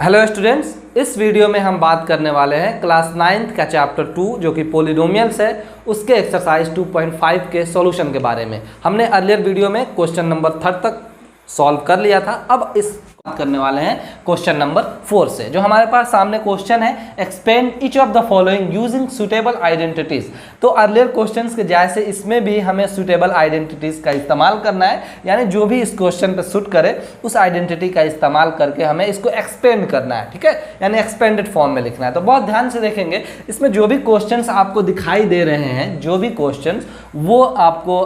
Hello students, इस video में हम बात करने वाले हैं क्लास 9th का चैप्टर 2 जो कि पॉलिनोमियल्स है, उसके एक्सरसाइज 2.5 के सॉल्यूशन के बारे में। हमने अर्लियर वीडियो में क्वेश्चन नंबर 3 तक सॉल्व कर लिया था। अब इस बात करने वाले हैं क्वेश्चन नंबर 4 से। जो हमारे पास सामने क्वेश्चन है, expand each of the following using suitable identities. तो अर्लियर क्वेश्चंस के जैसे इसमें भी हमें सुटेबल आइडेंटिटीज का इस्तेमाल करना है, यानी जो भी इस क्वेश्चन पे सूट करे उस आइडेंटिटी का इस्तेमाल करके हमें इसको एक्सपेंड करना है। ठीक है, यानी एक्सपेंडेड फॉर्म में लिखना है। तो बहुत ध्यान से देखेंगे, इसमें जो भी क्वेश्चंस आपको दिखाई दे रहे हैं, जो भी क्वेश्चंस, वो आपको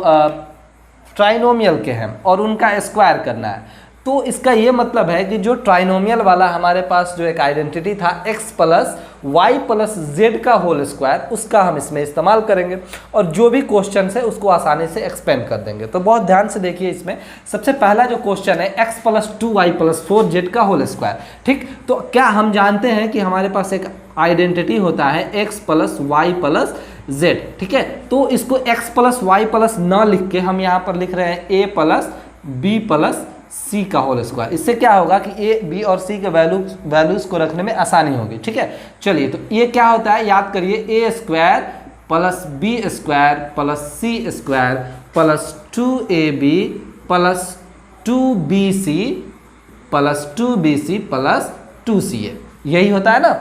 ट्राइनोमियल के हैं और उनका स्क्वायर करना है। तो इसका ये मतलब है कि जो ट्राइनोमियल वाला हमारे पास जो एक आइडेंटिटी था x plus y plus z का होल स्क्वायर, उसका हम इसमें इस्तेमाल करेंगे और जो भी क्वेश्चन है उसको आसानी से एक्सपेंड कर देंगे। तो बहुत ध्यान से देखिए, इसमें सबसे पहला जो क्वेश्चन है x plus 2y plus 4z का होल स्क्वायर। ठीक, तो क्या हम जानते हैं कि हमारे पास एक आइडेंटिटी होता है x plus y plus z. ठीक है, तो इसको x प्लस वाई प्लस न लिख के हम यहाँ पर लिख रहे हैं a plus b plus c का होल स्क्वायर। इससे क्या होगा कि ए बी और सी के वैल्यूज को रखने में आसानी होगी। ठीक है, चलिए, तो ये क्या होता है, याद करिए, a square plus b square plus c square plus 2ab plus 2bc plus 2bc plus 2ca, यही होता है ना।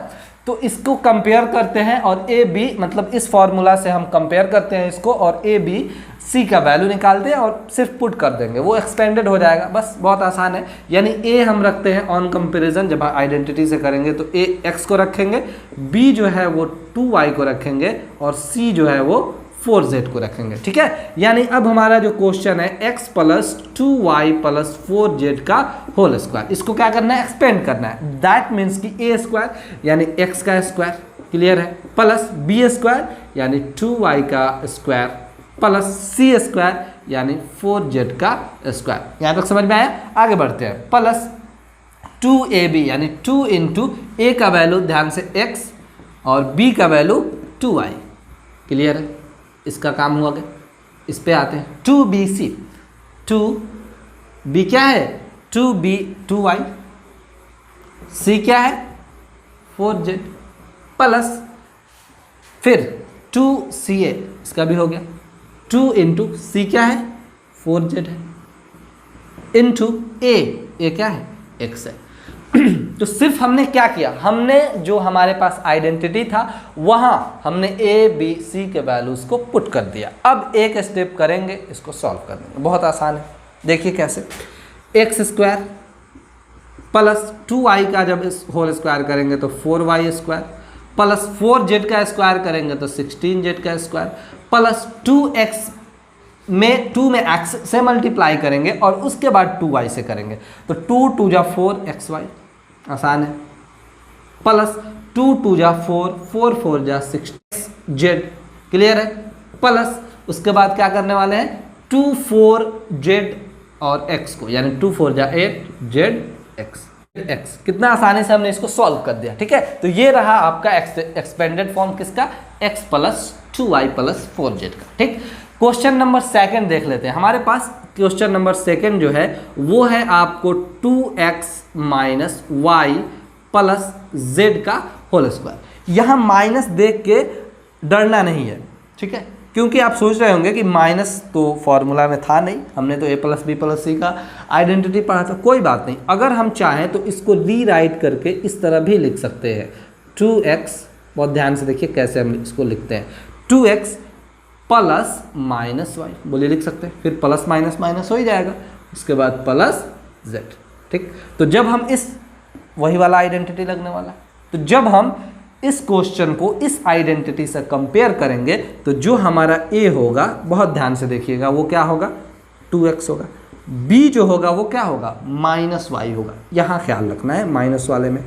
तो इसको कंपेयर करते हैं और ए बी, मतलब इस फॉर्मूला से हम कंपेयर करते हैं इसको, और ए बी सी का वैल्यू निकालते हैं और सिर्फ पुट कर देंगे, वो एक्सपेंडेड हो जाएगा। बस बहुत आसान है। यानी ए हम रखते हैं ऑन कंपेरिजन, जब आइडेंटिटी से करेंगे तो ए एक्स को रखेंगे, बी जो है वो 2y को रखेंगे और सी जो है वो 4z को रखेंगे। ठीक है, यानी अब हमारा जो क्वेश्चन है x plus 2y plus 4z का होल स्क्वायर, इसको क्या करना है, एक्सपेंड करना है। दैट मीन्स कि a स्क्वायर यानी x का स्क्वायर, क्लियर है, प्लस b स्क्वायर यानी 2y का स्क्वायर प्लस c स्क्वायर यानी 4z का स्क्वायर। यहाँ तक समझ में आया? आगे बढ़ते हैं। प्लस 2ab यानी 2 इंटू ए का वैल्यू ध्यान से x और b का वैल्यू 2y, क्लियर है, इसका काम हुआ गया। इस पे आते हैं 2bc, 2b क्या है 2b 2y, c क्या है 4z प्लस फिर 2ca, इसका भी हो गया, 2 इंटू सी क्या है 4z है, इंटू ए क्या है x है। तो सिर्फ हमने क्या किया, हमने जो हमारे पास आइडेंटिटी था वहां हमने ए बी सी के वैल्यूज को पुट कर दिया। अब एक स्टेप करेंगे, इसको सॉल्व कर देंगे। बहुत आसान है, देखिए कैसे। एक्स स्क्वायर प्लस 2y का जब इस होल स्क्वायर करेंगे तो 4y स्क्वायर प्लस 4z का स्क्वायर करेंगे तो 16z का स्क्वायर प्लस 2x में 2 में x से मल्टीप्लाई करेंगे और उसके बाद 2y से करेंगे तो 2 2 जा 4xy, आसान है, प्लस 2 2 जा 4, 4 4 जा 6z, क्लियर है, प्लस उसके बाद क्या करने वाले हैं 2 4z और x को, यानी 2 4 जा 8z x। कितना आसानी से हमने इसको सॉल्व कर दिया। ठीक है, तो ये रहा आपका एक्सपेंडेड फॉर्म किसका, x plus 2y plus 4z का। ठीक, क्वेश्चन नंबर 2 देख लेते हैं। हमारे पास क्वेश्चन नंबर 2 जो है वो है आपको 2x minus y plus z का होल स्क्वायर। यहाँ माइनस देख के डरना नहीं है, ठीक है, क्योंकि आप सोच रहे होंगे कि माइनस तो फॉर्मूला में था नहीं, हमने तो a plus b plus c का आइडेंटिटी पढ़ा था। कोई बात नहीं, अगर हम चाहें तो इसको रीराइट करके इस तरह भी लिख सकते हैं 2x, बहुत ध्यान से देखिए कैसे हम इसको लिखते हैं, 2x प्लस माइनस वाई, बोलिए लिख सकते हैं, फिर प्लस माइनस माइनस हो ही जाएगा, उसके बाद प्लस जेड। ठीक, तो जब हम इस वही वाला आइडेंटिटी लगने वाला, तो जब हम इस क्वेश्चन को इस आइडेंटिटी से कंपेयर करेंगे तो जो हमारा a होगा, बहुत ध्यान से देखिएगा, वो क्या होगा 2x होगा, b जो होगा वो क्या होगा माइनस वाई होगा, यहाँ ख्याल रखना है माइनस वाले में,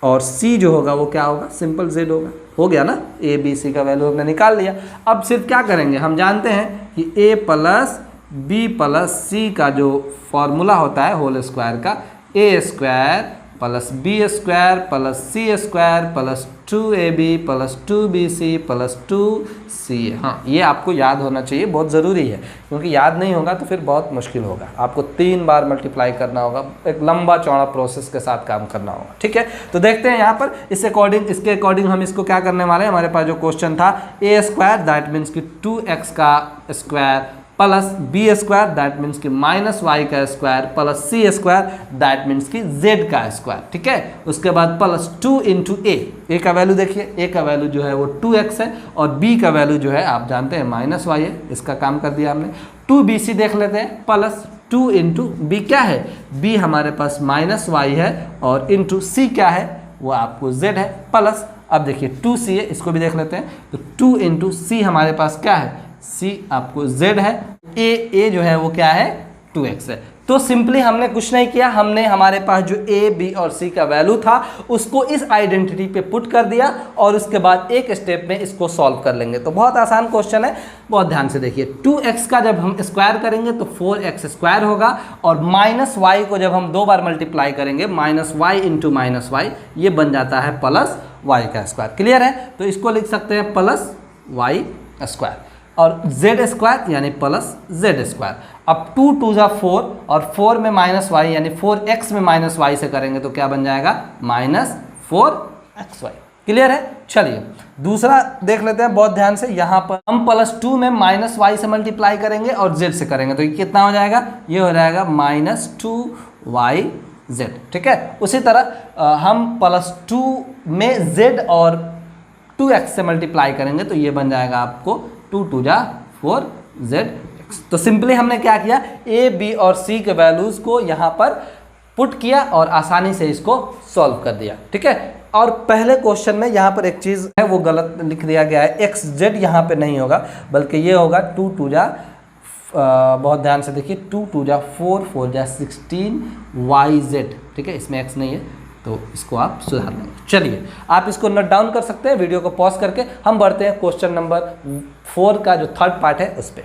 और c जो होगा वो क्या होगा सिंपल z होगा। हो गया ना, a b c का वैल्यू हमने निकाल लिया। अब सिर्फ क्या करेंगे, हम जानते हैं कि a plus b plus c का जो फॉर्मूला होता है होल स्क्वायर का, a square plus b square plus c square plus 2ab plus 2bc plus 2ca। हाँ, ये आपको याद होना चाहिए, बहुत ज़रूरी है, क्योंकि याद नहीं होगा तो फिर बहुत मुश्किल होगा। आपको 3 बार मल्टीप्लाई करना होगा, एक लंबा चौड़ा प्रोसेस के साथ काम करना होगा। ठीक है, तो देखते हैं यहाँ पर इसके अकॉर्डिंग हम इसको क्या करने वाले हैं। हमारे पास जो क्वेश्चन था a स्क्वायर दैट मीन्स कि 2x का square plus b square that means कि माइनस वाई का square plus c square that means कि जेड का स्क्वायर। ठीक है, उसके बाद प्लस 2 इंटू ए का वैल्यू देखिए, ए का वैल्यू जो है वो 2x है और बी का वैल्यू जो है आप जानते हैं माइनस वाई है, इसका काम कर दिया हमने। 2bc देख लेते हैं, प्लस 2 इंटू बी क्या है, बी हमारे पास माइनस वाई है और इंटू सी क्या है वो आपको जेड है, प्लस अब देखिए 2c है, इसको भी देख लेते हैं। तो 2 इंटू सी हमारे पास क्या है, c आपको z है, a जो है वो क्या है 2x है। तो सिंपली हमने कुछ नहीं किया, हमने हमारे पास जो a, b और c का वैल्यू था उसको इस आइडेंटिटी पे पुट कर दिया और उसके बाद एक स्टेप में इसको सॉल्व कर लेंगे। तो बहुत आसान क्वेश्चन है, बहुत ध्यान से देखिए। 2x का जब हम स्क्वायर करेंगे तो 4x स्क्वायर होगा और माइनस वाई को जब हम 2 बार मल्टीप्लाई करेंगे minus y into minus y, ये बन जाता है प्लस वाई का स्क्वायर। क्लियर है, तो इसको लिख सकते हैं प्लस वाई स्क्वायर और जेड स्क्वायर यानी प्लस जेड स्क्वायर। अब 2 2 जा 4 और 4 में माइनस वाई यानी 4x में माइनस वाई से करेंगे तो क्या बन जाएगा माइनस 4xy। क्लियर है, चलिए दूसरा देख लेते हैं बहुत ध्यान से। यहाँ पर हम प्लस 2 में माइनस वाई से मल्टीप्लाई करेंगे और जेड से करेंगे तो ये कितना हो जाएगा, ये हो जाएगा माइनस 2yz। ठीक है, उसी तरह हम प्लस 2 में z और 2x से मल्टीप्लाई करेंगे तो ये बन जाएगा आपको 2 2 जा 4zx। तो सिंपली हमने क्या किया, a, b और c के वैल्यूज़ को यहाँ पर पुट किया और आसानी से इसको सॉल्व कर दिया। ठीक है, और पहले क्वेश्चन में यहाँ पर एक चीज़ है वो गलत लिख दिया गया है, xz यहाँ पे नहीं होगा बल्कि ये होगा 2 2 जा बहुत ध्यान से देखिए 2 2 जा 4 4 जा 16yz। ठीक है, इसमें x नहीं है तो इसको आप सुधार लेंगे। चलिए आप इसको नोट डाउन कर सकते हैं, वीडियो को पॉज करके हम बढ़ते हैं क्वेश्चन नंबर 4 का जो थर्ड पार्ट है उस पर।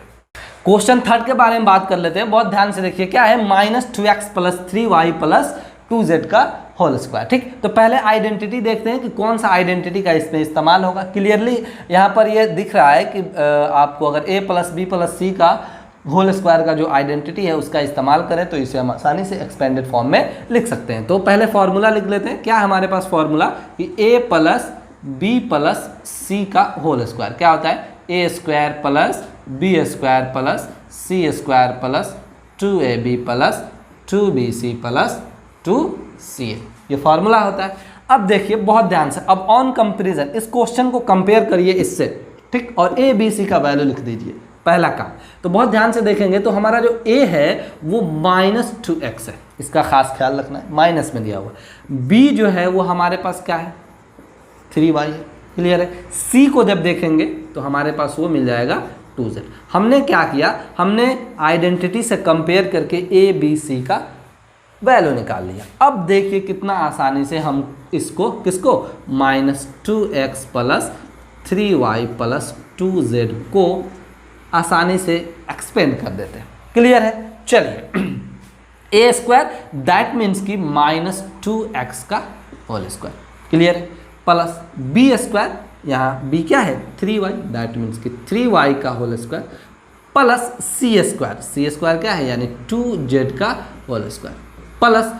क्वेश्चन थर्ड के बारे में बात कर लेते हैं, बहुत ध्यान से देखिए। क्या है, minus 2x plus 3y plus 2z का होल स्क्वायर। ठीक, तो पहले आइडेंटिटी देखते हैं कि कौन सा आइडेंटिटी का इसमें इस्तेमाल होगा। क्लियरली यहाँ पर ये दिख रहा है कि आपको अगर a plus b plus c का होल स्क्वायर का जो आइडेंटिटी है उसका इस्तेमाल करें तो इसे हम आसानी से एक्सपेंडेड फॉर्म में लिख सकते हैं। तो पहले फॉर्मूला लिख लेते हैं। क्या हमारे पास फॉर्मूला कि a plus b plus c का होल स्क्वायर क्या होता है, a square plus b square plus c square plus 2ab plus 2bc plus 2ca, ये फॉर्मूला होता है। अब देखिए बहुत ध्यान से, अब ऑन कंपेरिजन इस क्वेश्चन को कंपेयर करिए इससे, ठीक, और a b c का वैल्यू लिख दीजिए पहला काम। तो बहुत ध्यान से देखेंगे तो हमारा जो a है वो माइनस 2x है, इसका खास ख्याल रखना है, माइनस में दिया हुआ। b जो है वो हमारे पास क्या है 3y है। क्लियर है, c को जब देखेंगे तो हमारे पास वो मिल जाएगा 2z। हमने क्या किया, हमने आइडेंटिटी से कंपेयर करके a b c का वैल्यू निकाल लिया। अब देखिए कितना आसानी से हम इसको किसको minus 2x plus 3y plus 2z को आसानी से एक्सपेंड कर देते हैं। क्लियर है, चलिए a स्क्वायर दैट मीन्स की माइनस 2x का होल स्क्वायर। क्लियर है, प्लस b स्क्वायर, यहाँ b क्या है 3y दैट मीन्स की 3y का whole square plus c square क्या है यानी 2z का होल स्क्वायर प्लस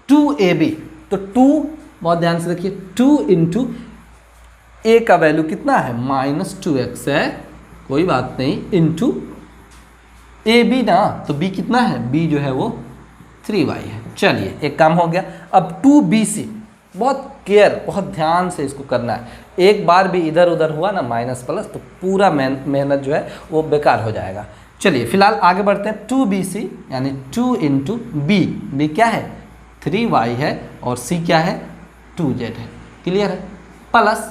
2ab। तो 2 बहुत ध्यान से देखिए 2 इंटू a का वैल्यू कितना है माइनस 2x है, कोई बात नहीं, इंटू ab ना, तो b कितना है, b जो है वो 3y है। चलिए एक काम हो गया। अब 2bc, बहुत ध्यान से इसको करना है, एक बार भी इधर उधर हुआ ना माइनस प्लस तो पूरा मेहनत जो है वो बेकार हो जाएगा। चलिए फिलहाल आगे बढ़ते हैं। 2bc यानी 2 इंटू b क्या है 3y है और c क्या है 2z है। क्लियर है, प्लस,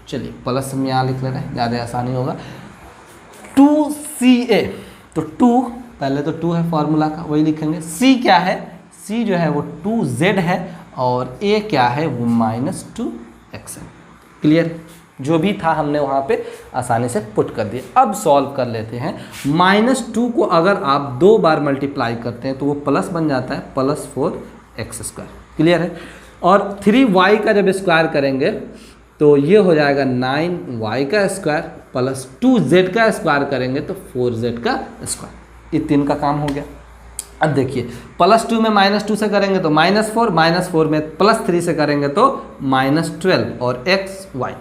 चलिए प्लस हम यहाँ लिख ले रहे हैं, ज़्यादा आसानी होगा। 2ca, तो 2 पहले तो 2 है फॉर्मूला का, वही लिखेंगे। c क्या है, c जो है वो 2z है और a क्या है वो माइनस 2x है। क्लियर, जो भी था हमने वहाँ पे आसानी से पुट कर दिया। अब सॉल्व कर लेते हैं। माइनस 2 को अगर आप 2 बार मल्टीप्लाई करते हैं तो वो प्लस बन जाता है प्लस 4x स्क्वायर। क्लियर है, और 3y का जब स्क्वायर करेंगे तो ये हो जाएगा 9y का स्क्वायर प्लस 2z का स्क्वायर करेंगे तो 4z का स्क्वायर। ये 3 का काम हो गया। अब देखिए +2 में -2 से करेंगे तो -4, -4 में +3 से करेंगे तो -12 और x y,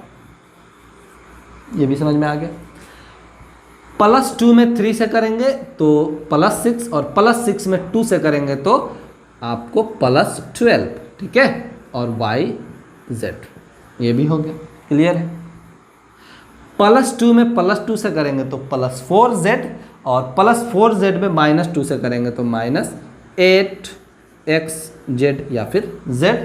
ये भी समझ में आ गया। +2 में 3 से करेंगे तो +6 और +6 में 2 से करेंगे तो आपको +12, ठीक है, और y z, ये भी हो गया। क्लियर है। +2 में +2 से करेंगे तो +4z और +4z में -2 से करेंगे तो -8xz या फिर zx।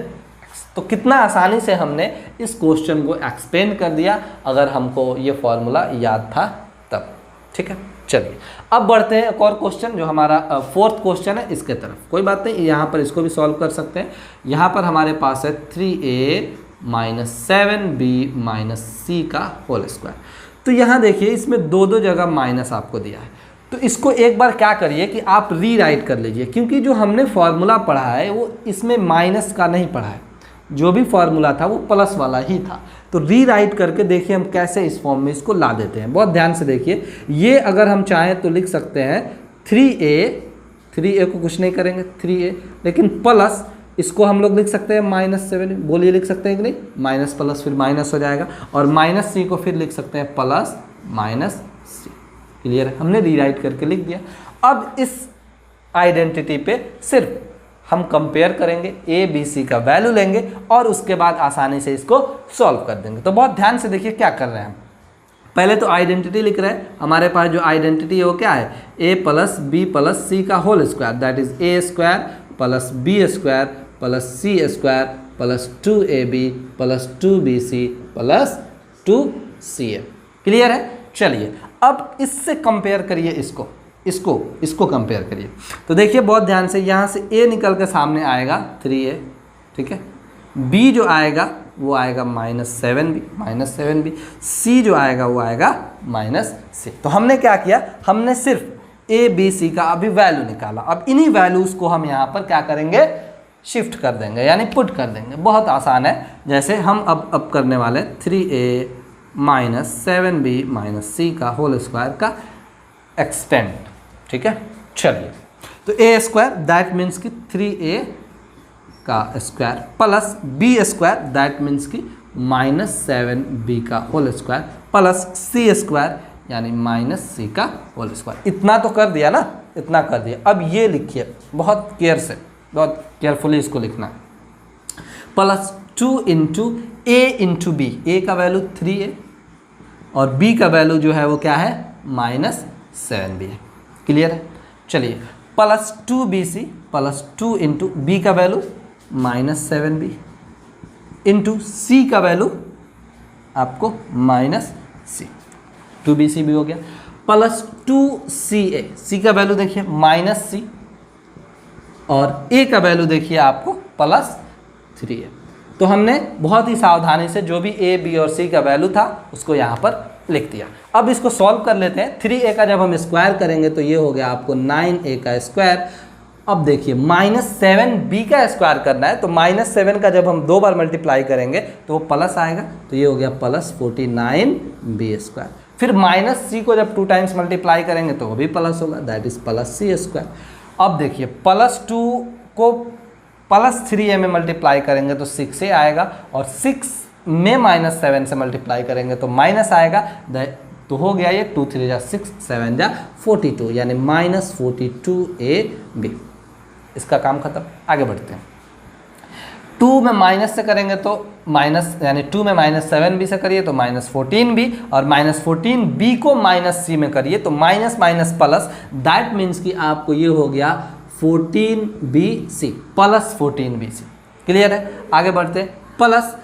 तो कितना आसानी से हमने इस क्वेश्चन को एक्सप्लेन कर दिया अगर हमको ये फॉर्मूला याद था तब। ठीक है, चलिए अब बढ़ते हैं एक और क्वेश्चन जो हमारा 4th क्वेश्चन है इसके तरफ। कोई बात नहीं, यहाँ पर इसको भी सॉल्व कर सकते हैं। यहाँ पर हमारे पास है 3a - 7b - c का होल स्क्वायर। तो यहाँ देखिए इसमें दो जगह माइनस आपको दिया है, तो इसको एक बार क्या करिए कि आप रीराइट कर लीजिए, क्योंकि जो हमने फॉर्मूला पढ़ा है वो इसमें माइनस का नहीं पढ़ा है, जो भी फॉर्मूला था वो प्लस वाला ही था। तो रीराइट करके देखिए हम कैसे इस फॉर्म में इसको ला देते हैं। बहुत ध्यान से देखिए, ये अगर हम चाहें तो लिख सकते हैं 3a को कुछ नहीं करेंगे 3a, लेकिन प्लस इसको हम लोग लिख सकते हैं -7। बोलिए लिख सकते हैं कि नहीं, माइनस प्लस फिर माइनस हो जाएगा, और -c को फिर लिख सकते हैं प्लस -c। क्लियर है, हमने रीराइट करके लिख दिया। अब इस आइडेंटिटी पे सिर्फ हम कंपेयर करेंगे, a b c का वैल्यू लेंगे और उसके बाद आसानी से इसको सॉल्व कर देंगे। तो बहुत ध्यान से देखिए क्या कर रहे हैं हम। पहले तो आइडेंटिटी लिख रहे हैं, हमारे पास जो आइडेंटिटी है वो क्या है, a + b + c का whole square, that is a² + b² + c² + 2ab + 2bc + 2ca। Clear है। चलिए अब इससे कंपेयर करिए, इसको कंपेयर करिए। तो देखिए बहुत ध्यान से, यहाँ से a निकल के सामने आएगा 3a, ठीक है, b जो आएगा वो आएगा -7b, c जो आएगा वो आएगा -c। तो हमने क्या किया, हमने सिर्फ a b c का अभी वैल्यू निकाला। अब इन्हीं वैल्यूज़ को हम यहाँ पर क्या करेंगे, शिफ्ट कर देंगे, यानी पुट कर देंगे। बहुत आसान है। जैसे हम अब करने वाले 3a - 7b - c का होल स्क्वायर का एक्सटेंड, ठीक है। चलिए तो a² दैट मीन्स कि 3a का square plus b² that means कि -7b का होल स्क्वायर प्लस c² यानी -c का होल स्क्वायर। इतना तो कर दिया ना, इतना कर दिया। अब ये लिखिए बहुत केयर से, बहुत केयरफुली इसको लिखना है। +2 × a × b, a का वैल्यू 3a और b का वैल्यू जो है वो क्या है, -7b है। क्लियर है। चलिए +2bc + 2 × b का वैल्यू -7b इंटू c का वैल्यू आपको -c, 2bc भी हो गया, +2ca, c का वैल्यू देखिए -c और a का वैल्यू देखिए आपको +3a। तो हमने बहुत ही सावधानी से जो भी a, b और c का वैल्यू था उसको यहाँ पर लिख दिया। अब इसको सॉल्व कर लेते हैं। 3a का जब हम स्क्वायर करेंगे तो ये हो गया आपको 9a का स्क्वायर। अब देखिए -7b का स्क्वायर करना है, तो -7 का जब हम 2 बार मल्टीप्लाई करेंगे तो वो प्लस आएगा, तो ये हो गया +49b²। फिर -c को जब 2 टाइम्स मल्टीप्लाई करेंगे तो वो भी प्लस होगा, दैट इज +c²। अब देखिए +2 को +3a में मल्टीप्लाई करेंगे तो 6a आएगा, और 6 में -7 से मल्टीप्लाई करेंगे तो माइनस आएगा, तो हो गया ये 2 3 × 6 7 × 42 यानी -42ab। इसका काम खत्म। आगे बढ़ते हैं। 2 में माइनस से करेंगे तो माइनस, यानी 2 में -7b से करिए तो -14b, और -14b को -c में करिए तो माइनस प्लस, दैट मीन्स कि आपको ये हो गया 14bc +14bc। क्लियर है। आगे बढ़ते हैं। प्लस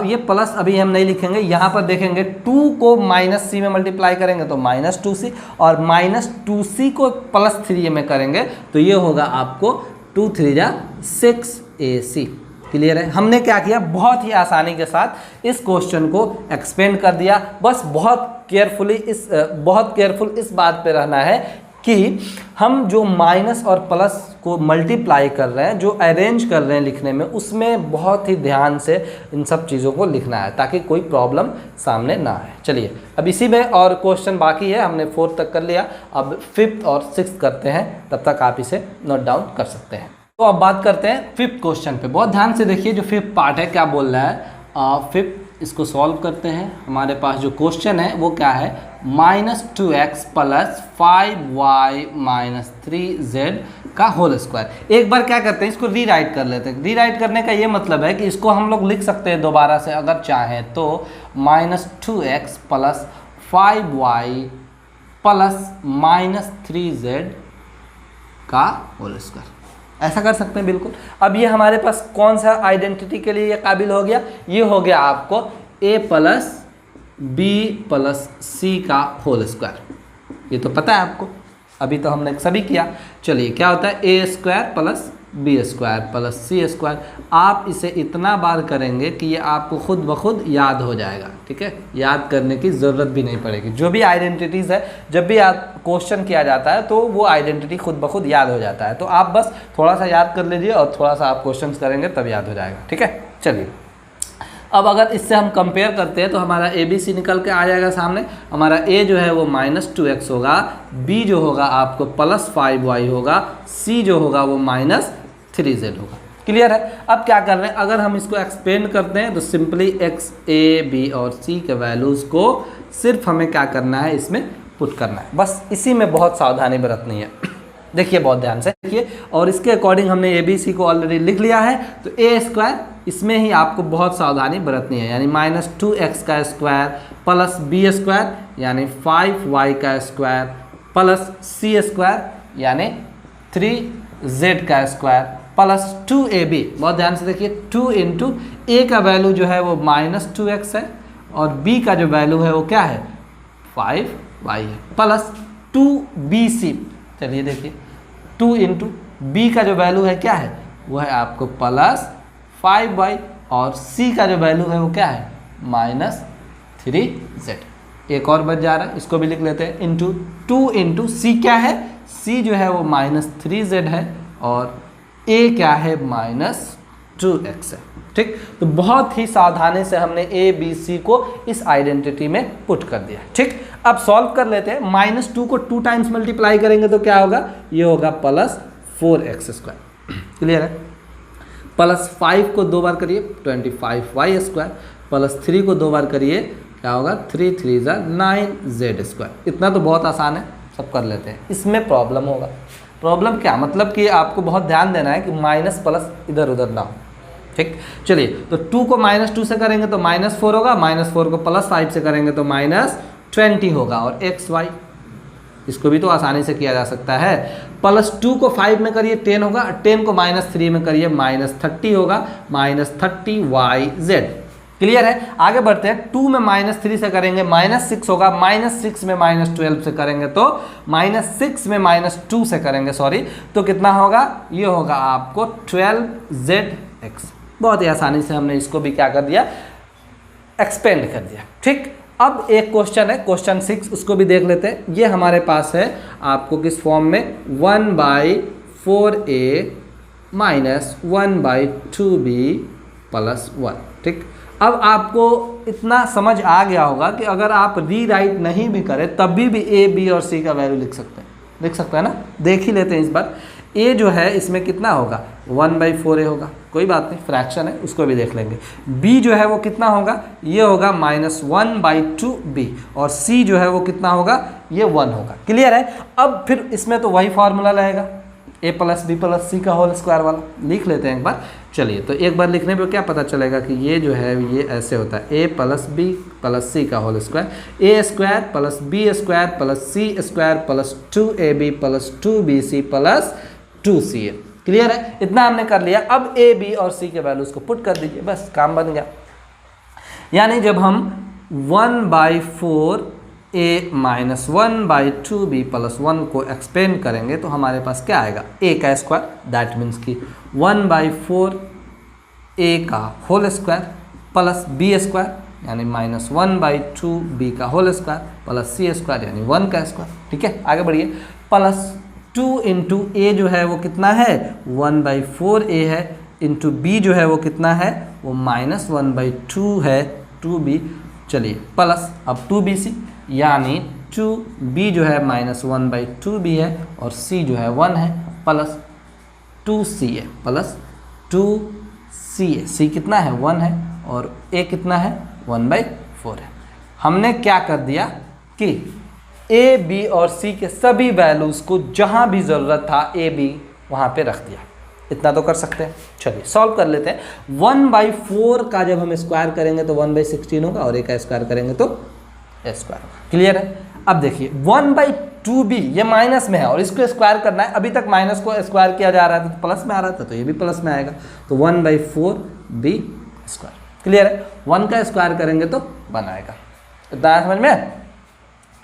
ये प्लस अभी हम नहीं लिखेंगे, यहाँ पर देखेंगे 2 को -c में मल्टीप्लाई करेंगे तो -2c, और -2c को +3a में करेंगे तो ये होगा आपको 2 3 × 6ac। क्लियर है। हमने क्या किया, बहुत ही आसानी के साथ इस क्वेश्चन को एक्सपेंड कर दिया। बस बहुत केयरफुल इस बात पे रहना है कि हम जो माइनस और प्लस को मल्टीप्लाई कर रहे हैं, जो अरेंज कर रहे हैं लिखने में, उसमें बहुत ही ध्यान से इन सब चीज़ों को लिखना है ताकि कोई प्रॉब्लम सामने ना आए। चलिए अब इसी में और क्वेश्चन बाकी है, हमने 4th तक कर लिया, अब 5th और 6th करते हैं, तब तक आप इसे नोट डाउन कर सकते हैं। तो अब बात करते हैं 5th क्वेश्चन पे। बहुत ध्यान से देखिए, जो 5th पार्ट है क्या बोल रहा है। 5th इसको सॉल्व करते हैं। हमारे पास जो क्वेश्चन है वो क्या है, -2x + 5y - 3z का होल स्क्वायर। एक बार क्या करते हैं, इसको रीराइट कर लेते हैं। रीराइट करने का ये मतलब है कि इसको हम लोग लिख सकते हैं दोबारा से अगर चाहें तो, -2x + 5y + -3z का होल स्क्वायर, ऐसा कर सकते हैं बिल्कुल। अब ये हमारे पास कौन सा आइडेंटिटी के लिए ये काबिल हो गया, ये हो गया आपको a + b + c का होल स्क्वायर। ये तो पता है आपको, अभी तो हमने सभी किया। चलिए क्या होता है, a² + b² + c²। आप इसे इतना बार करेंगे कि ये आपको खुद ब खुद याद हो जाएगा, ठीक है, याद करने की ज़रूरत भी नहीं पड़ेगी। जो भी आइडेंटिटीज़ है, जब भी आप क्वेश्चन किया जाता है तो वो आइडेंटिटी खुद ब खुद याद हो जाता है। तो आप बस थोड़ा सा याद कर लीजिए और थोड़ा सा आप क्वेश्चन करेंगे तब याद हो जाएगा, ठीक है। चलिए अब अगर इससे हम कंपेयर करते हैं तो हमारा ABC निकल के आ जाएगा सामने। हमारा A जो है वो -2x होगा, B जो होगा आपको +5y होगा, C जो होगा वो -3z होगा। क्लियर है। अब क्या कर रहे हैं, अगर हम इसको एक्सपेंड करते हैं तो सिंपली x, A, B और C के वैल्यूज़ को सिर्फ हमें क्या करना है, इसमें पुट करना है। बस इसी में बहुत सावधानी बरतनी है। देखिए बहुत ध्यान से देखिए, और इसके अकॉर्डिंग हमने ABC को ऑलरेडी लिख लिया है। तो a² इसमें ही आपको बहुत सावधानी बरतनी है, यानी -2x² + b² यानी 5y² + c² यानी 3z² + 2ab। बहुत ध्यान से देखिए, 2 × a का वैल्यू जो है वो -2x है और b का जो वैल्यू है वो क्या है, 5y है, + 2bc। चलिए देखिए, 2 × b का जो वैल्यू है क्या है, वो है आपको +5y और c का जो वैल्यू है वो क्या है, -3z। एक और बच जा रहा है, इसको भी लिख लेते हैं, × 2 × c क्या है, c जो है वो -3z है और a क्या है, -2x है, ठीक। तो बहुत ही सावधानी से हमने a, b, c को इस आइडेंटिटी में पुट कर दिया, ठीक। अब सॉल्व कर लेते हैं। -2 को 2 टाइम्स मल्टीप्लाई करेंगे तो क्या होगा, ये होगा +4x²। क्लियर है। +5 को 2 बार करिए 25y² +3 को 2 बार करिए, क्या होगा, 3 × 3 = 9z²। इतना तो बहुत आसान है, सब कर लेते हैं। इसमें प्रॉब्लम होगा। प्रॉब्लम क्या, मतलब कि आपको बहुत ध्यान देना है कि माइनस प्लस इधर उधर ना हो, ठीक। चलिए, तो 2 को -2 से करेंगे तो -4 होगा, -4 को +5 से करेंगे तो -20 होगा, और xy इसको भी तो आसानी से किया जा सकता है। +2 को 5 में करिए 10 होगा, 10 को -3 में करिए -30 होगा, -30yz। क्लियर है। आगे बढ़ते हैं। 2 में -3 से करेंगे -6 होगा, -6 में -12 से करेंगे तो -6 में -2 से करेंगे तो कितना होगा, ये होगा आपको 12zx। बहुत ही आसानी से हमने इसको भी क्या कर दिया, एक्सपेंड कर दिया, ठीक। अब एक क्वेश्चन है, क्वेश्चन 6, उसको भी देख लेते हैं। ये हमारे पास है आपको किस फॉर्म में, 1/4a - 1/2b + 1, ठीक। अब आपको इतना समझ आ गया होगा कि अगर आप रीराइट नहीं भी करें तब भी a, b और c का वैल्यू लिख सकते हैं, लिख सकते हैं ना। देख ही लेते हैं इस बार। a जो है इसमें कितना होगा, 1/4a होगा, कोई बात नहीं, फ्रैक्शन है, उसको भी देख लेंगे। b जो है वो कितना होगा, ये होगा -1/2b, और c जो है वो कितना होगा, ये 1 होगा। क्लियर है। अब फिर इसमें तो वही फार्मूला रहेगा, a + b + c का होल स्क्वायर वाला। लिख लेते हैं एक बार। चलिए, तो एक बार लिखने पे क्या पता चलेगा कि ये जो है ये ऐसे होता है, a + b + c का whole square, a² + b² + c² + 2ab + 2bc + 2ca। Clear है। इतना हमने कर लिया। अब a, b और c के वैल्यूज को पुट कर दीजिए, बस काम बन गया। यानी जब हम 1/4a - 1/2b + 1 को एक्सपेंड करेंगे तो हमारे पास क्या आएगा, a का स्क्वायर, दैट मीन्स कि 1/4a का होल स्क्वायर + b² यानी -1/2b का होल स्क्वायर + c² यानी 1 का स्क्वायर। ठीक है, आगे बढ़िए। प्लस 2 इंटू ए जो है वो कितना है 1/4a है, इंटू बी जो है वो कितना है वो -1/2 है 2b। चलिए प्लस अब 2bc यानी 2b जो है -1/2b है और c जो है 1 है, plus 2ca plus 2ca। c कितना है 1 है और a कितना है 1/4 है। हमने क्या कर दिया कि a b और c के सभी वैल्यूज़ को जहाँ भी ज़रूरत था a b वहाँ पे रख दिया। इतना तो कर सकते हैं। चलिए सॉल्व कर लेते हैं। 1/4 का जब हम स्क्वायर करेंगे तो 1/16 होगा और a का स्क्वायर करेंगे तो a स्क्वायर। क्लियर है। अब देखिए 1/2b ये माइनस में है और इसको स्क्वायर करना है। अभी तक माइनस को स्क्वायर किया जा रहा था तो प्लस में आ रहा था, तो ये भी प्लस में आएगा, तो 1/4b स्क्वायर। क्लियर है। 1 का स्क्वायर करेंगे तो 1 आएगा। इतना समझ में।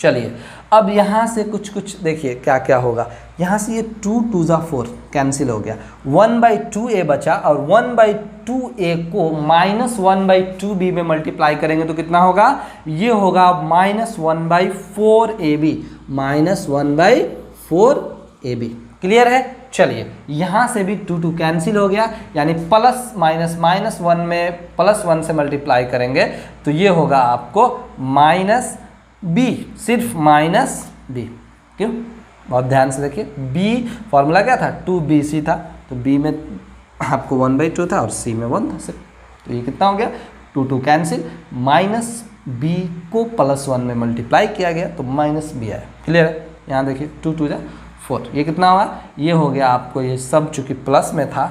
चलिए अब यहाँ से कुछ देखिए क्या क्या होगा। यहाँ से ये 2 2 ज़ा 4 कैंसिल हो गया, 1/2a बचा और 1/2a को -1/2b में मल्टीप्लाई करेंगे तो कितना होगा, ये होगा -1/4ab, -1/4ab। क्लियर है। चलिए यहाँ से भी 2 2 कैंसिल हो गया, यानी प्लस माइनस -1 में +1 से मल्टीप्लाई करेंगे तो ये होगा आपको -b, सिर्फ -b। क्यों, बहुत ध्यान से देखिए। b फॉर्मूला क्या था 2bc था, तो b में आपको 1/2 था और c में 1 था सिर्फ, तो ये कितना हो गया 2 2 कैंसिल, -b को +1 में मल्टीप्लाई किया गया तो -b आया। क्लियर है। यहाँ देखिए 2 2 ज़ा 4, ये कितना हुआ, ये हो गया आपको, ये सब चूँकि प्लस में था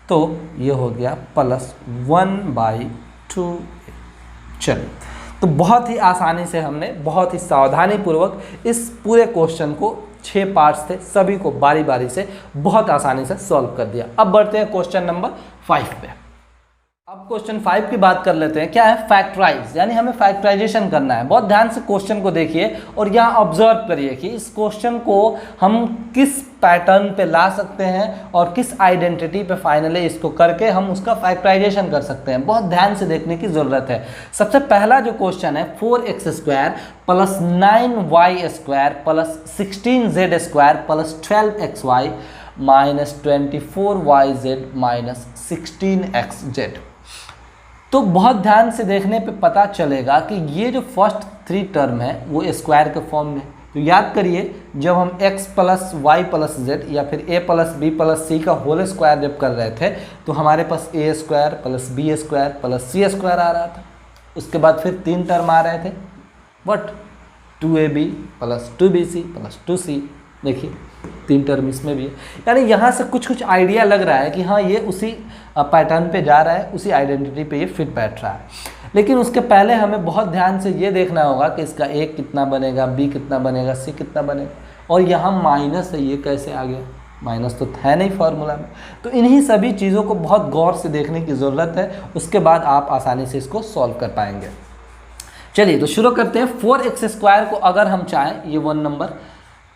तो ये हो गया +1/2। चलिए तो बहुत ही आसानी से हमने बहुत ही सावधानी पूर्वक इस पूरे क्वेश्चन को 6 पार्ट्स थे सभी को बारी बारी से बहुत आसानी से सॉल्व कर दिया। अब बढ़ते हैं क्वेश्चन नंबर 5 पे। अब क्वेश्चन 5 की बात कर लेते हैं। क्या है फैक्टराइज, यानी हमें फैक्टराइजेशन करना है। बहुत ध्यान से क्वेश्चन को देखिए और यहाँ ऑब्जर्व करिए कि इस क्वेश्चन को हम किस पैटर्न पे ला सकते हैं और किस आइडेंटिटी पे फाइनली इसको करके हम उसका फैक्टराइजेशन कर सकते हैं। बहुत ध्यान से देखने की ज़रूरत है। सबसे पहला जो क्वेश्चन है 4x² + 9y² + 16z² + 12xy -24yz -16xz। तो बहुत ध्यान से देखने पे पता चलेगा कि ये जो फर्स्ट 3 टर्म है वो स्क्वायर के फॉर्म में। तो याद करिए जब हम x + y + z या फिर a + b + c का होल स्क्वायर जब कर रहे थे तो हमारे पास a² + b² + c² आ रहा था। उसके बाद फिर 3 टर्म आ रहे थे, बट 2ab + 2bc + 2c। देखिए 3 टर्म इसमें भी है, यानी यहाँ से कुछ आइडिया लग रहा है कि हाँ ये उसी पैटर्न पे जा रहा है, उसी आइडेंटिटी पे ये फिट बैठ रहा है। लेकिन उसके पहले हमें बहुत ध्यान से ये देखना होगा कि इसका a कितना बनेगा, b कितना बनेगा, c कितना बनेगा, और यहाँ माइनस है, ये कैसे आ गया, माइनस तो है नहीं फॉर्मूला में। तो इन्हीं सभी चीज़ों को बहुत गौर से देखने की ज़रूरत है, उसके बाद आप आसानी से इसको सॉल्व कर पाएंगे। चलिए तो शुरू करते हैं। 4x² को अगर हम चाहें, ये 1 नंबर,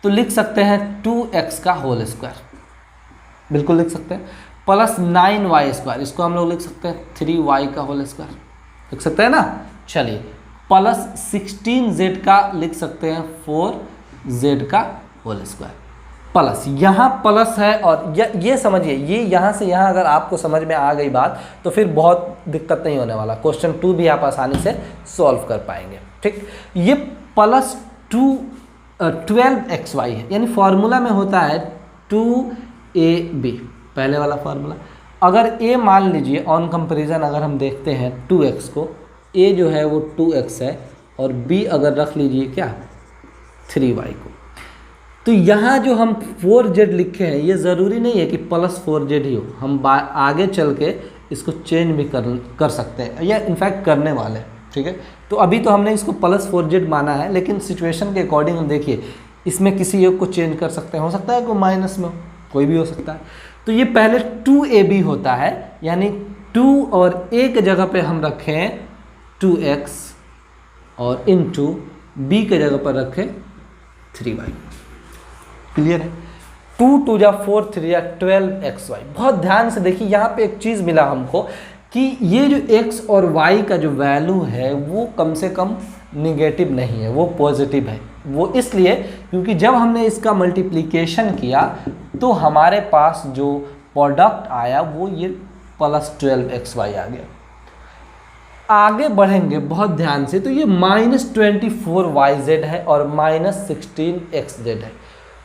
तो लिख सकते हैं 2x का होल स्क्वायर, बिल्कुल लिख सकते हैं, + 9y², इसको हम लोग लिख सकते हैं 3y का होल स्क्वायर, लिख सकते हैं ना। चलिए + 16z का लिख सकते हैं 4z का होल स्क्वायर, प्लस यहाँ प्लस है और ये समझिए, ये यहाँ से यहाँ अगर आपको समझ में आ गई बात तो फिर बहुत दिक्कत नहीं होने वाला। क्वेश्चन 2 भी आप आसानी से सॉल्व कर पाएंगे। ठीक, ये +12xy है, यानी फॉर्मूला में होता है 2ab, पहले वाला फार्मूला। अगर a मान लीजिए ऑन कंपैरिजन अगर हम देखते हैं 2x को, a जो है वो 2x है और b अगर रख लीजिए क्या 3y को, तो यहाँ जो हम 4z लिखे हैं ये ज़रूरी नहीं है कि +4z ही हो, हम आगे चल के इसको चेंज भी कर सकते हैं या इनफैक्ट करने वाले हैं। ठीक है, तो अभी तो हमने इसको +4z माना है, लेकिन सिचुएशन के अकॉर्डिंग हम देखिए इसमें किसी एक को चेंज कर सकते हैं, हो सकता है कोई माइनस में हो, कोई भी हो सकता है। तो ये पहले 2ab होता है, यानी 2 और a के जगह पे हम रखें 2x और इंटू b के जगह पर रखें 3y। क्लियर है। 2 2 = 4 3 = 12xy। बहुत ध्यान से देखिए, यहाँ पे एक चीज़ मिला हमको कि ये जो x और y का जो वैल्यू है वो कम से कम निगेटिव नहीं है, वो पॉजिटिव है। वो इसलिए क्योंकि जब हमने इसका मल्टीप्लिकेशन किया तो हमारे पास जो प्रोडक्ट आया वो ये +12xy आ गया। आगे बढ़ेंगे बहुत ध्यान से तो ये -24yz है और -16xz है,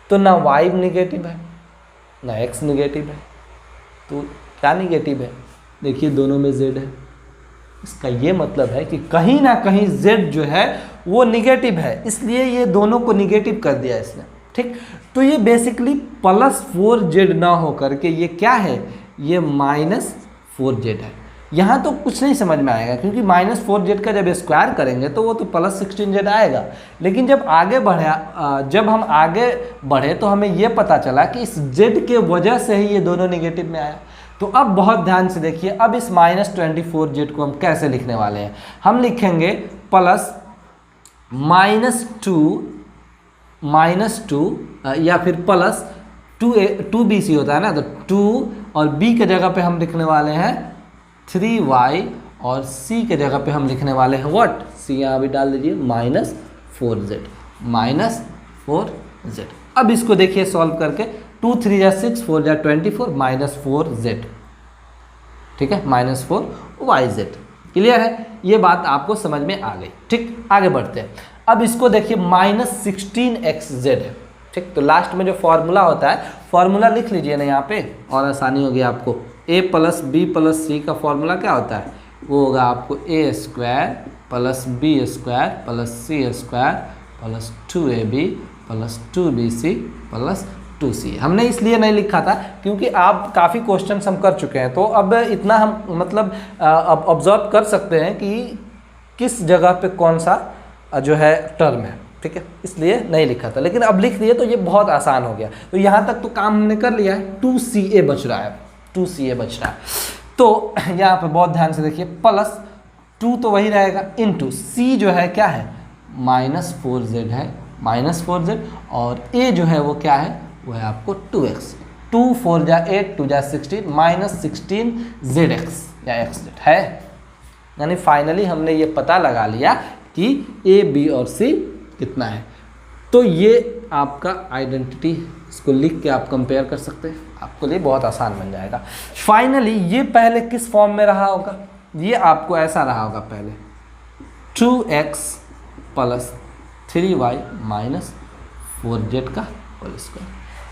तो ना y निगेटिव है ना x निगेटिव है, तो क्या निगेटिव है? देखिए दोनों में z है। इसका ये मतलब है कि कहीं ना कहीं z जो है वो निगेटिव है, इसलिए ये दोनों को निगेटिव कर दिया इसने। ठीक, तो ये बेसिकली +4z ना हो करके ये क्या है, ये -4z है। यहाँ तो कुछ नहीं समझ में आएगा क्योंकि -4z का जब स्क्वायर करेंगे तो वो तो +16z आएगा, लेकिन जब हम आगे बढ़े तो हमें ये पता चला कि इस z के वजह से ही ये दोनों निगेटिव में आया। तो अब बहुत ध्यान से देखिए, अब इस -24z को हम कैसे लिखने वाले हैं। हम लिखेंगे -2 या फिर +2bc होता है ना, तो 2 और b के जगह पे हम लिखने वाले हैं 3y और c के जगह पे हम लिखने वाले हैं व्हाट, c यहाँ भी डाल दीजिए -4z। अब इसको देखिए सॉल्व करके, 2 3 जा 6, 4 जा 24, -4z। ठीक है, -4yz। क्लियर है, ये बात आपको समझ में आ गई। ठीक, आगे बढ़ते हैं। अब इसको देखिए -16xz है। ठीक, तो लास्ट में जो फॉर्मूला होता है, फॉर्मूला लिख लीजिए ना यहाँ पे और आसानी होगी आपको। a + b + c का फॉर्मूला क्या होता है, वो होगा आपको a² + b² + c² + 2ab + 2bc + 2c। हमने इसलिए नहीं लिखा था क्योंकि आप काफ़ी क्वेश्चंस हम कर चुके हैं, तो अब इतना हम मतलब अब ऑब्जर्व कर सकते हैं कि किस जगह पे कौन सा जो है टर्म है। ठीक है, इसलिए नहीं लिखा था, लेकिन अब लिख दिए तो ये बहुत आसान हो गया। तो यहाँ तक तो काम हमने कर लिया है। 2ca बच रहा है, 2ca बच रहा है। तो यहाँ पे बहुत ध्यान से देखिए, +2 तो वही रहेगा, इंटू c जो है क्या है, -4z है, -4z, और a जो है वो क्या है, वो है आपको 2x। 2 4 जा 8, 2 जा 16, -16zx या xz है। यानी फाइनली हमने ये पता लगा लिया कि a, b और c कितना है। तो ये आपका आइडेंटिटी, इसको लिख के आप कंपेयर कर सकते हैं, आपके लिए बहुत आसान बन जाएगा। फाइनली ये पहले किस फॉर्म में रहा होगा, ये आपको ऐसा रहा होगा पहले 2x + 3y - 4z का होल स्क्वायर,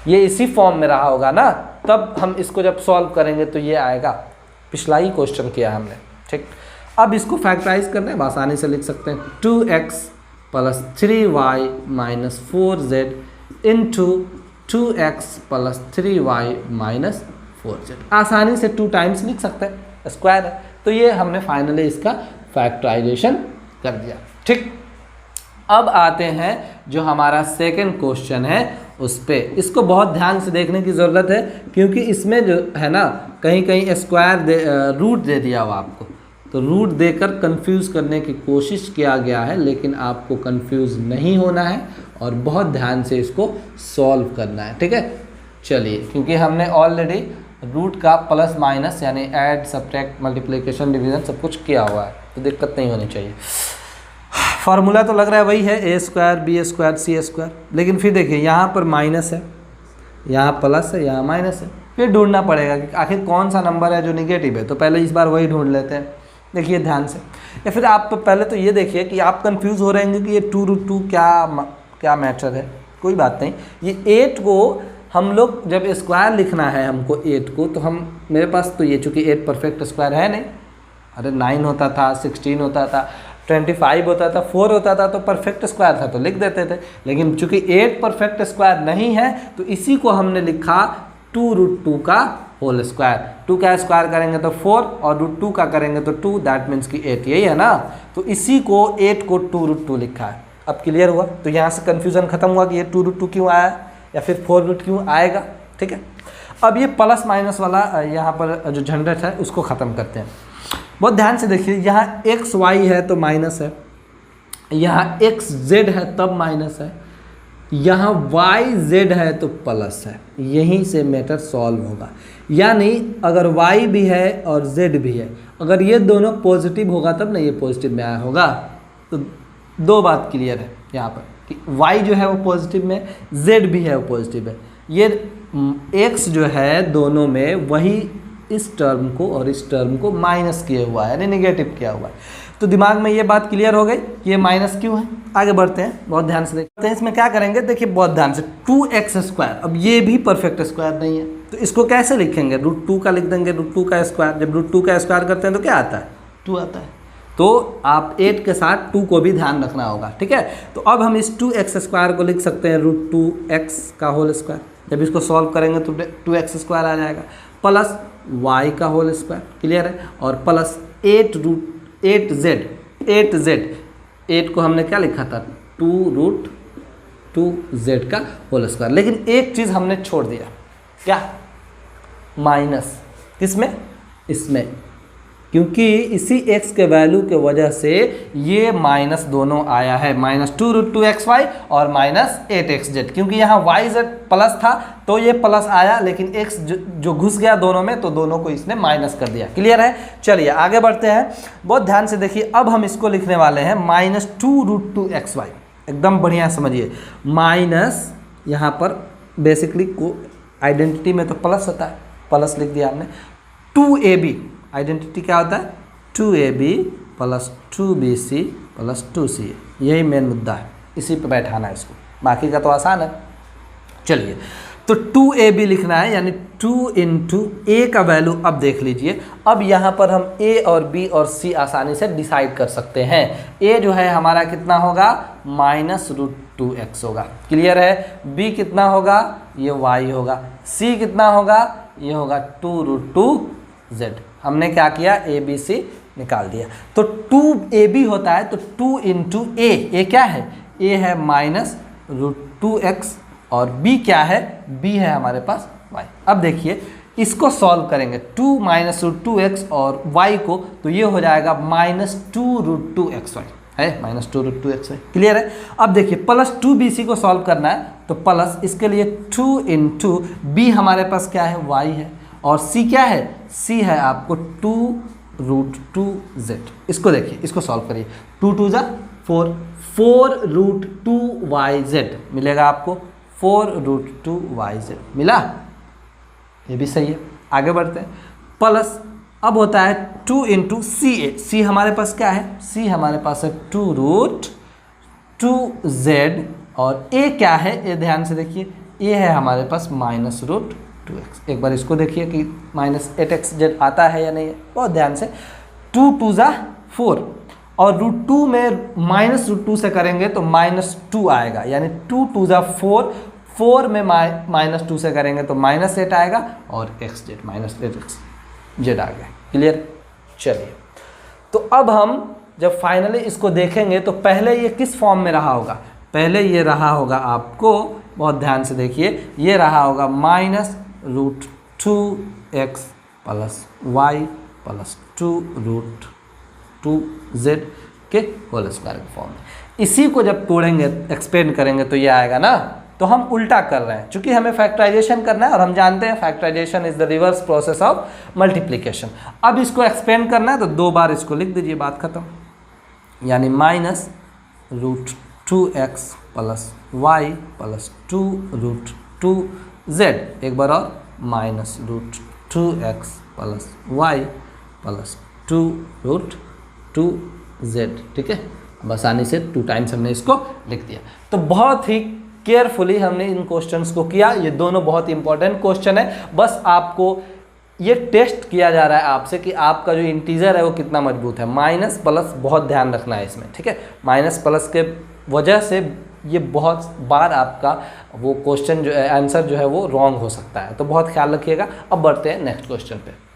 ये इसी फॉर्म में रहा होगा ना। तब हम इसको जब सॉल्व करेंगे तो ये आएगा, पिछला ही क्वेश्चन किया हमने। ठीक, अब इसको फैक्टराइज करना है, आसानी से लिख सकते हैं 2x + 3y - 4z into 2x + 3y - 4z। आसानी से 2 टाइम्स लिख सकते हैं, स्क्वायर है। तो ये हमने फाइनली इसका फैक्टराइजेशन कर दिया। ठीक, अब आते हैं जो हमारा सेकंड क्वेश्चन है उस पे। इसको बहुत ध्यान से देखने की ज़रूरत है क्योंकि इसमें जो है ना, कहीं कहीं स्क्वायर रूट दे दिया हुआ आपको, तो रूट देकर कंफ्यूज करने की कोशिश किया गया है, लेकिन आपको कंफ्यूज नहीं होना है और बहुत ध्यान से इसको सॉल्व करना है। ठीक है, चलिए, क्योंकि हमने ऑलरेडी रूट का प्लस माइनस यानी ऐड, सब्ट्रैक्ट, मल्टीप्लिकेशन, डिवीजन सब कुछ किया हुआ है, तो दिक्कत नहीं होनी चाहिए। फार्मूला तो लग रहा है वही है, a² b² c², लेकिन फिर देखिए यहाँ पर माइनस है, यहाँ प्लस है, यहाँ माइनस है। फिर ढूंढना पड़ेगा कि आखिर कौन सा नंबर है जो निगेटिव है, तो पहले इस बार वही ढूंढ लेते हैं। देखिए ध्यान से, या फिर आप पहले तो ये देखिए कि आप कंफ्यूज हो रहे हैं कि ये 2√2 क्या मैटर है। कोई बात नहीं, ये 8 को हम लोग जब स्क्वायर लिखना है हमको 8 को, तो हम मेरे पास तो ये चूँकि 8 परफेक्ट स्क्वायर है नहीं, अरे 9 होता था, 16 होता था, 25 होता था, 4 होता था, तो परफेक्ट स्क्वायर था तो लिख देते थे। लेकिन चूँकि 8 परफेक्ट स्क्वायर नहीं है तो इसी को हमने लिखा 2√2 का होल स्क्वायर। 2 का स्क्वायर करेंगे तो 4 और √2 का करेंगे तो 2, दैट मीन्स कि 8, यही है ना। तो इसी को 8 को 2√2 लिखा है। अब क्लियर हुआ, तो यहाँ से कन्फ्यूज़न खत्म हुआ कि ये 2√2 क्यों आया या फिर 4 क्यों आएगा। ठीक है, अब ये प्लस माइनस वाला यहाँ पर जो झंझट है उसको ख़त्म करते हैं। बहुत ध्यान से देखिए, यहाँ एक्स वाई है तो माइनस है, यहाँ एक्स जेड है तब माइनस है, यहाँ वाई जेड है तो प्लस है। यहीं से मैटर सॉल्व होगा। यानी अगर वाई भी है और जेड भी है, अगर ये दोनों पॉजिटिव होगा तब ना ये पॉजिटिव में आया होगा। तो दो बात क्लियर है, यहाँ पर कि y जो है वो पॉजिटिव में, z भी है वो पॉजिटिव है, ये x जो है दोनों में वही इस टर्म को और इस टर्म को माइनस किया हुआ है, यानी नेगेटिव किया हुआ है। तो दिमाग में ये बात क्लियर हो गई कि ये माइनस क्यों है। आगे बढ़ते हैं, बहुत ध्यान से देखते हैं इसमें क्या करेंगे। देखिए बहुत ध्यान से, 2x², अब ये भी परफेक्ट स्क्वायर नहीं है तो इसको कैसे लिखेंगे, √2 का लिख देंगे, √2 का स्क्वायर। जब √2 का स्क्वायर करते हैं तो क्या आता है, 2 आता है। तो आप 8 के साथ 2 को भी ध्यान रखना होगा, ठीक है। तो अब हम इस 2x² को लिख सकते हैं √2x का होल स्क्वायर। जब इसको सॉल्व करेंगे तो 2x² आ जाएगा, प्लस y का होल स्क्वायर, क्लियर है, और प्लस 8 को हमने क्या लिखा था, 2√2z का होल स्क्वायर। लेकिन एक चीज़ हमने छोड़ दिया, क्या, माइनस। किसमें, इसमें, क्योंकि इसी x के वैल्यू के वजह से ये माइनस दोनों आया है, -2√2xy और -8xz। क्योंकि यहाँ yz प्लस था तो ये प्लस आया, लेकिन x जो घुस गया दोनों में तो दोनों को इसने माइनस कर दिया। क्लियर है, चलिए आगे बढ़ते हैं, बहुत ध्यान से देखिए। अब हम इसको लिखने वाले हैं -2√2xy, एकदम बढ़िया समझिए। माइनस यहाँ पर बेसिकली को आइडेंटिटी में तो प्लस होता है, प्लस लिख दिया हमने। 2ab आइडेंटिटी क्या होता है, 2ab plus 2bc plus 2ca, यही मेन मुद्दा है, इसी पे बैठाना है इसको, बाकी का तो आसान है। चलिए, तो 2ab लिखना है, यानी 2 × a का वैल्यू। अब देख लीजिए, अब यहाँ पर हम a और b और c आसानी से डिसाइड कर सकते हैं। a जो है हमारा कितना होगा, -√2x होगा, क्लियर है। b कितना होगा, ये y होगा। c कितना होगा, ये होगा 2√2z। हमने क्या किया, a b c निकाल दिया। तो 2ab होता है तो 2 × a क्या है, a है -√2x और b क्या है, b है हमारे पास y। अब देखिए इसको सॉल्व करेंगे, 2 -√2x और y को, तो ये हो जाएगा -2√2xy है, -2√2xy, क्लियर है। अब देखिए प्लस 2bc को सॉल्व करना है तो प्लस, इसके लिए 2 × b हमारे पास क्या है, y है, और c क्या है, c है आपको 2√2z। इसको देखिए, इसको सॉल्व करिए, 2 2 जा 4, 4√2yz मिलेगा आपको, 4√2yz मिला, ये भी सही है। आगे बढ़ते हैं, प्लस अब होता है 2 × ca, c हमारे पास क्या है, c हमारे पास है 2√2z, और a क्या है, a ध्यान से देखिए, a है हमारे पास -√2x। एक बार इसको देखिए कि -8xz आता है या नहीं है, बहुत ध्यान से। 2 2 जा 4, और √2 में -√2 से करेंगे तो -2 आएगा, यानी 2 2 जा 4, 4 में -2 से करेंगे तो -8 आएगा, और xz -8xz आ गया, क्लियर। चलिए, तो अब हम जब फाइनली इसको देखेंगे तो पहले ये किस फॉर्म में रहा होगा, पहले ये रहा होगा आपको, बहुत ध्यान से देखिए, ये रहा होगा -√2x plus y plus 2√2z के होल स्क्वायर के फॉर्म में। इसी को जब तोड़ेंगे, एक्सपेंड करेंगे तो ये आएगा ना। तो हम उल्टा कर रहे हैं, चूंकि हमें फैक्टराइजेशन करना है और हम जानते हैं factorization is the reverse process of multiplication. अब इसको एक्सपेंड करना है तो 2 बार इसको लिख दीजिए, बात खत्म, यानी -√2x plus y plus 2√2z, एक बार और -√2x plus y plus 2√2z, ठीक है। अब आसानी से 2 टाइम्स हमने इसको लिख दिया। तो बहुत ही केयरफुली हमने इन क्वेश्चंस को किया, ये दोनों बहुत इंपॉर्टेंट क्वेश्चन है। बस आपको ये टेस्ट किया जा रहा है आपसे कि आपका जो इंटीजर है वो कितना मजबूत है। माइनस प्लस बहुत ध्यान रखना है इसमें, ठीक है। माइनस प्लस के वजह से ये बहुत बार आपका वो क्वेश्चन जो है, आंसर जो है वो रॉन्ग हो सकता है, तो बहुत ख्याल रखिएगा। अब बढ़ते हैं नेक्स्ट क्वेश्चन पे।